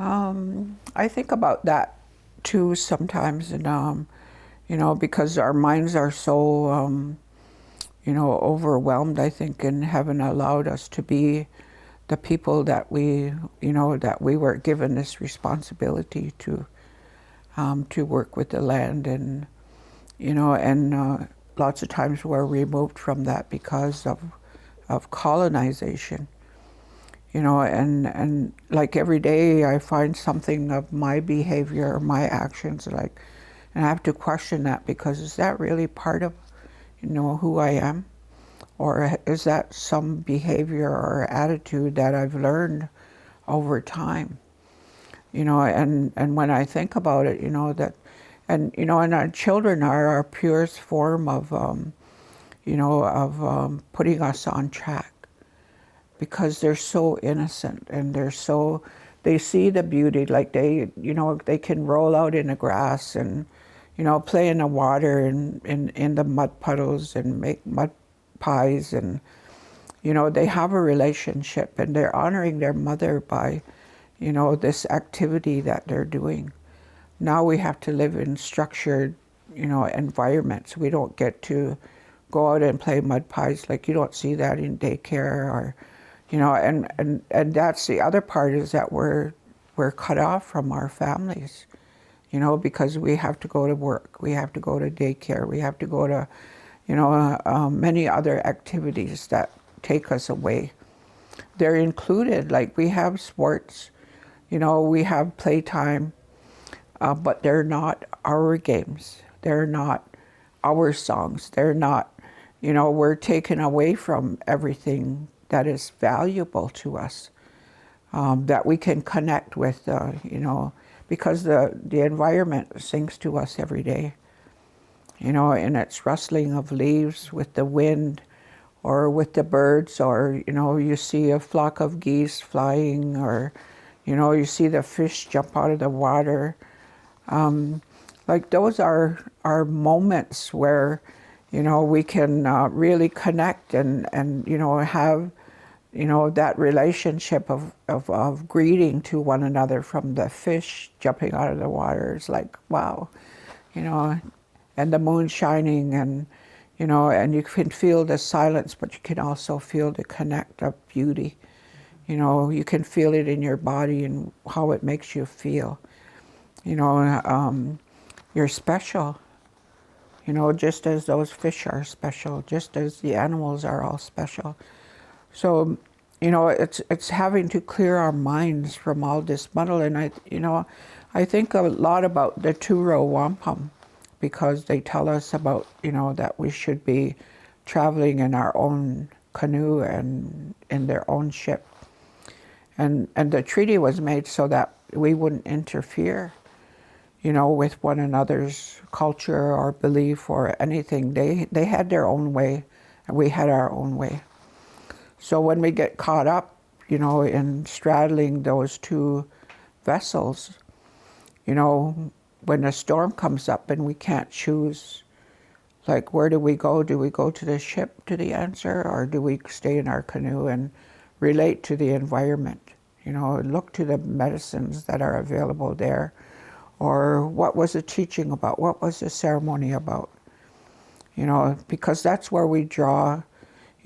I think about that too sometimes, and because our minds are so overwhelmed, I think, and haven't allowed us to be the people that we were given this responsibility to work with the land, and lots of times we're removed from that because of colonization. And like every day I find something of my behavior or my actions, and I have to question that, because is that really part of who I am, or is that some behavior or attitude that I've learned over time? And when I think about it, and our children are our purest form of putting us on track, because they're so innocent, and they see the beauty. Like they can roll out in the grass and play in the water and in the mud puddles and make mud pies, and they have a relationship, and they're honoring their mother by this activity that they're doing. Now we have to live in structured environments. We don't get to go out and play mud pies. Like, you don't see that in daycare, or and that's the other part, is that we're cut off from our families, because we have to go to work, we have to go to daycare, we have to go to many other activities that take us away. They're included, like we have sports, we have playtime, but they're not our games, they're not our songs, they're not, we're taken away from everything that is valuable to us, that we can connect with, because the environment sings to us every day, and it's rustling of leaves with the wind, or with the birds, or, you see a flock of geese flying, or, you see the fish jump out of the water. Like, those are moments where, we can really connect and have that relationship of greeting to one another, from the fish jumping out of the water. It's like, wow, and the moon shining, and and you can feel the silence, but you can also feel the connect of beauty. You can feel it in your body and how it makes you feel. You're special, just as those fish are special, just as the animals are all special. So, it's having to clear our minds from all this muddle. And I think a lot about the two-row wampum, because they tell us about, that we should be traveling in our own canoe and in their own ship. And the treaty was made so that we wouldn't interfere, with one another's culture or belief or anything. They had their own way, and we had our own way. So when we get caught up, in straddling those two vessels, when a storm comes up and we can't choose, like, where do we go? Do we go to the ship to the answer, or do we stay in our canoe and relate to the environment? Look to the medicines that are available there, or what was the teaching about? What was the ceremony about? Because that's where we draw,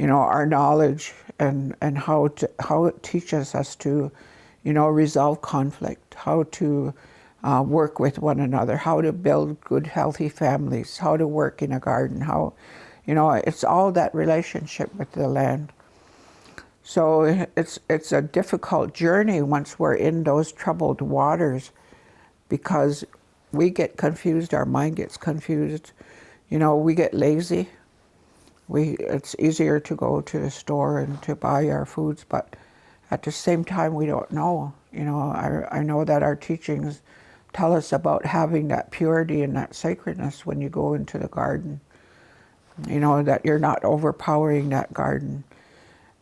our knowledge and how it teaches us to, resolve conflict, how to work with one another, how to build good, healthy families, how to work in a garden, how, it's all that relationship with the land. So it's a difficult journey once we're in those troubled waters, because we get confused, our mind gets confused, we get lazy. It's easier to go to the store and to buy our foods, but at the same time we don't know. I know that our teachings tell us about having that purity and that sacredness when you go into the garden, that you're not overpowering that garden,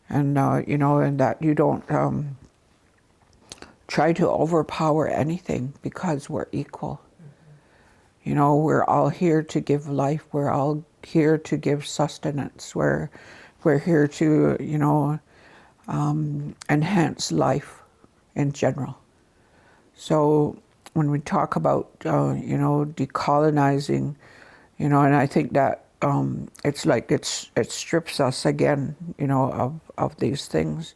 and and that you don't try to overpower anything, because we're equal. We're all here to give life. We're all here to give sustenance. We're here to enhance life in general. So when we talk about, decolonizing, and I think that it's like it strips us again, of these things,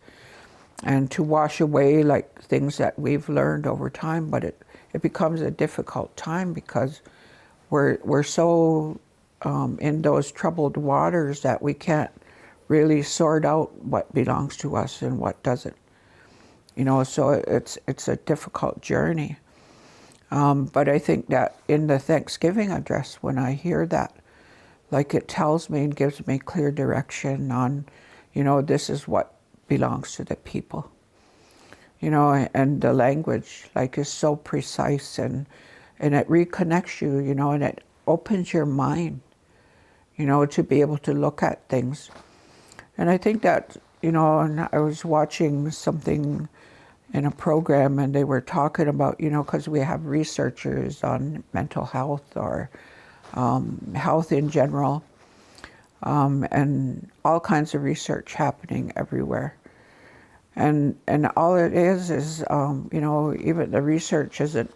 and to wash away like things that we've learned over time. But it becomes a difficult time because we're so in those troubled waters that we can't really sort out what belongs to us and what doesn't. So it's a difficult journey. But I think that in the Thanksgiving address, when I hear that, like it tells me and gives me clear direction on, this is what belongs to the people. And the language like is so precise, and it reconnects you, and it opens your mind, to be able to look at things. And I think that, and I was watching something in a program, and they were talking about, because we have researchers on mental health or health in general, and all kinds of research happening everywhere. And all it is, even the research isn't,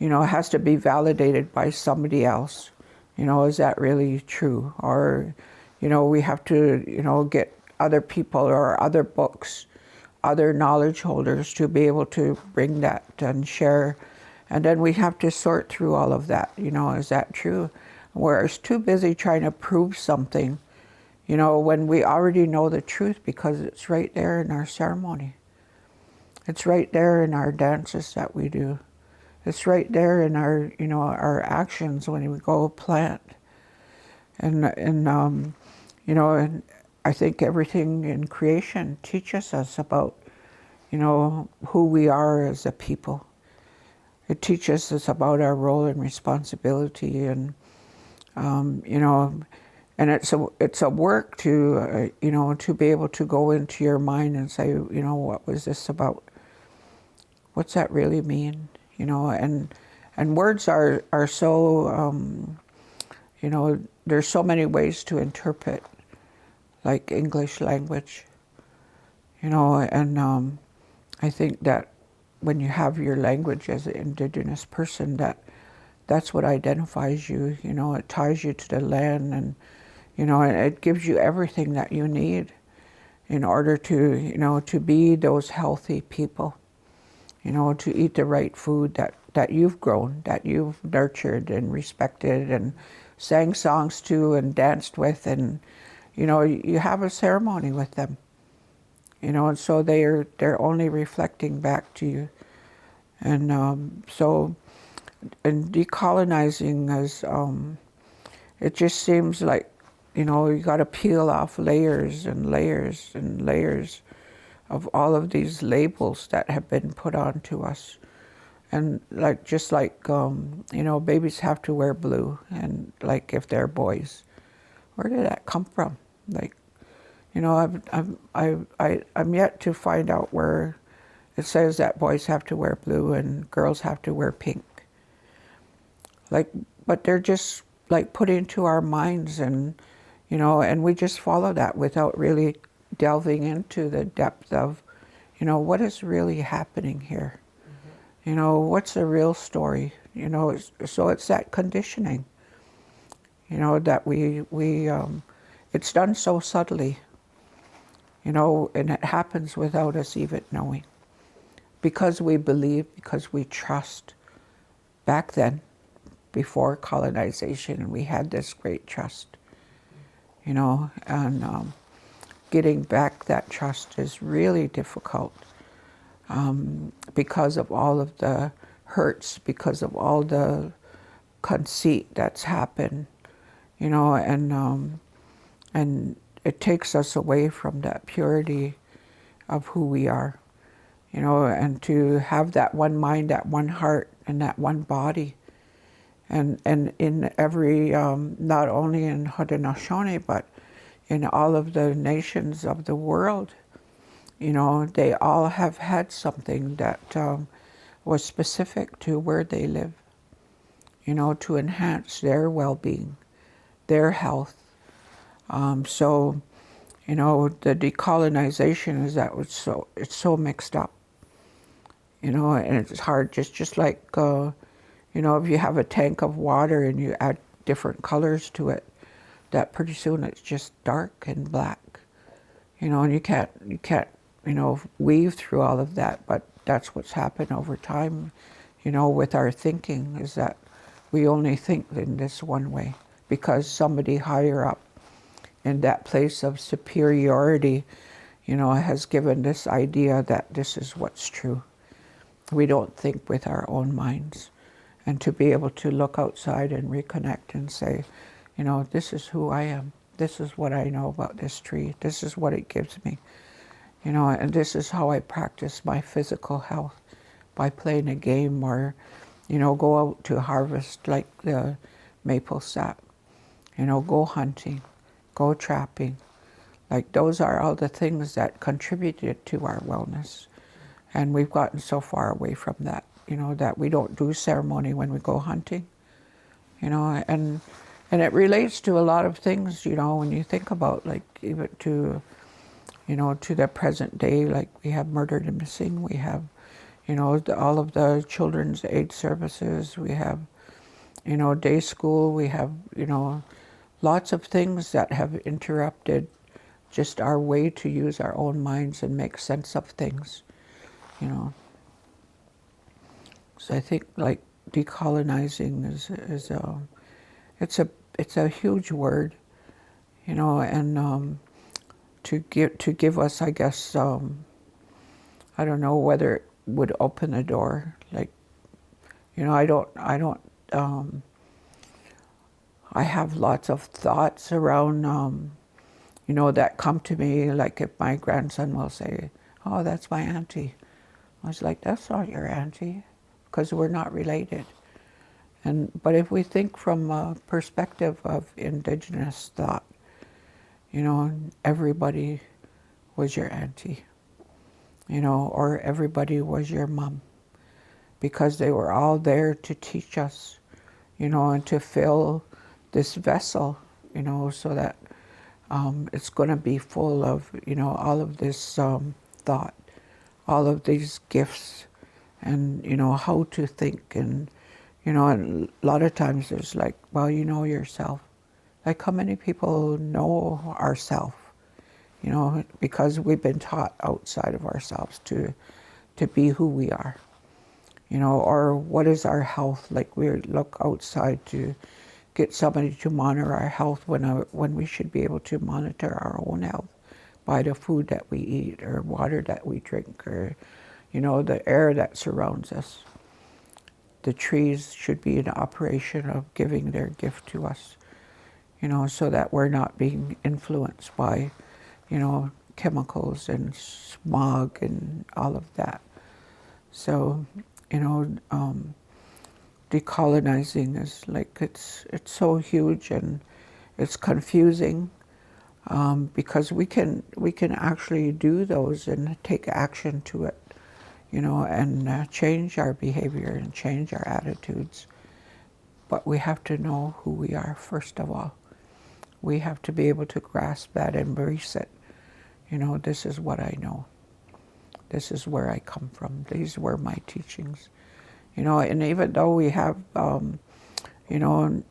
has to be validated by somebody else. Is that really true? Or, we have to, get other people or other books, other knowledge holders to be able to bring that and share. And then we have to sort through all of that. Is that true? We're too busy trying to prove something, when we already know the truth, because it's right there in our ceremony. It's right there in our dances that we do. It's right there in our, our actions when we go plant. And I think everything in creation teaches us about, who we are as a people. It teaches us about our role and responsibility, and, and it's a work to, to be able to go into your mind and say, what was this about? What's that really mean? And words are so, there's so many ways to interpret, like English language, and I think that when you have your language as an Indigenous person, that's what identifies you. It ties you to the land, and and it gives you everything that you need in order to to be those healthy people. To eat the right food that you've grown, that you've nurtured and respected and sang songs to and danced with, and you have a ceremony with them. And so they're only reflecting back to you. And so, and decolonizing is, it just seems like, you got to peel off layers and layers and layers of all of these labels that have been put onto us. And just like, babies have to wear blue, and like if they're boys, where did that come from? Like, I'm yet to find out where it says that boys have to wear blue and girls have to wear pink. Like, but they're just like put into our minds, and, and we just follow that without really delving into the depth of, what is really happening here? What's the real story? So it's that conditioning, that we it's done so subtly, and it happens without us even knowing. Because we believe, because we trust. Back then, before colonization, we had this great trust, and getting back that trust is really difficult, because of all of the hurts, because of all the conceit that's happened, and it takes us away from that purity of who we are, and to have that one mind, that one heart, and that one body. And in every, not only in Haudenosaunee, but in all of the nations of the world, they all have had something that was specific to where they live, to enhance their well-being, their health. So, the decolonization is that it's so mixed up, you know, and it's hard, just like, you know, if you have a tank of water and you add different colors to it, that pretty soon it's just dark and black, you know, and you can't, you know, weave through all of that, but that's what's happened over time, you know, with our thinking, is that we only think in this one way because somebody higher up in that place of superiority, you know, has given this idea that this is what's true. We don't think with our own minds. And to be able to look outside and reconnect and say, you know, this is who I am. This is what I know about this tree. This is what it gives me. You know, and this is how I practice my physical health, by playing a game or, you know, go out to harvest like the maple sap. You know, go hunting, go trapping. Like those are all the things that contributed to our wellness. And we've gotten so far away from that, you know, that we don't do ceremony when we go hunting, you know, and it relates to a lot of things, you know, when you think about, like, even to, you know, to the present day, like we have murdered and missing, we have, you know, all of the children's aid services, we have, you know, day school, we have, you know, lots of things that have interrupted just our way to use our own minds and make sense of things, you know. So I think, like, decolonizing it's a huge word, you know, and to give us, I guess, I don't know whether it would open a door. Like, you know, I have lots of thoughts around, you know, that come to me. Like if my grandson will say, "Oh, that's my auntie," I was like, "That's not your auntie," because we're not related. But if we think from a perspective of Indigenous thought, you know, everybody was your auntie, you know, or everybody was your mom, because they were all there to teach us, you know, and to fill this vessel, you know, so that it's going to be full of, you know, all of this thought, all of these gifts, and, you know, how to think. And, you know, and a lot of times there's like, well, you know yourself. Like, how many people know ourselves? You know, because we've been taught outside of ourselves to be who we are. You know, or what is our health? Like, we look outside to get somebody to monitor our health when we should be able to monitor our own health by the food that we eat, or water that we drink, or, you know, the air that surrounds us. The trees should be in operation of giving their gift to us, you know, so that we're not being influenced by, you know, chemicals and smog and all of that. So, you know, decolonizing is like, it's so huge, and it's confusing, because we can actually do those and take action to it, you know, and change our behavior and change our attitudes. But we have to know who we are first of all. We have to be able to grasp that and embrace it. You know, this is what I know. This is where I come from. These were my teachings. You know, and even though we have, you know,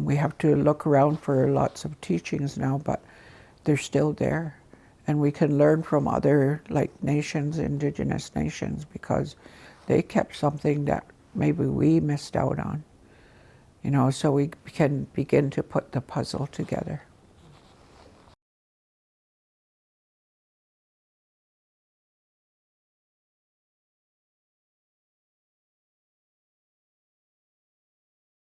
we have to look around for lots of teachings now, but they're still there. And we can learn from other, like, nations, Indigenous nations, because they kept something that maybe we missed out on. You know, so we can begin to put the puzzle together.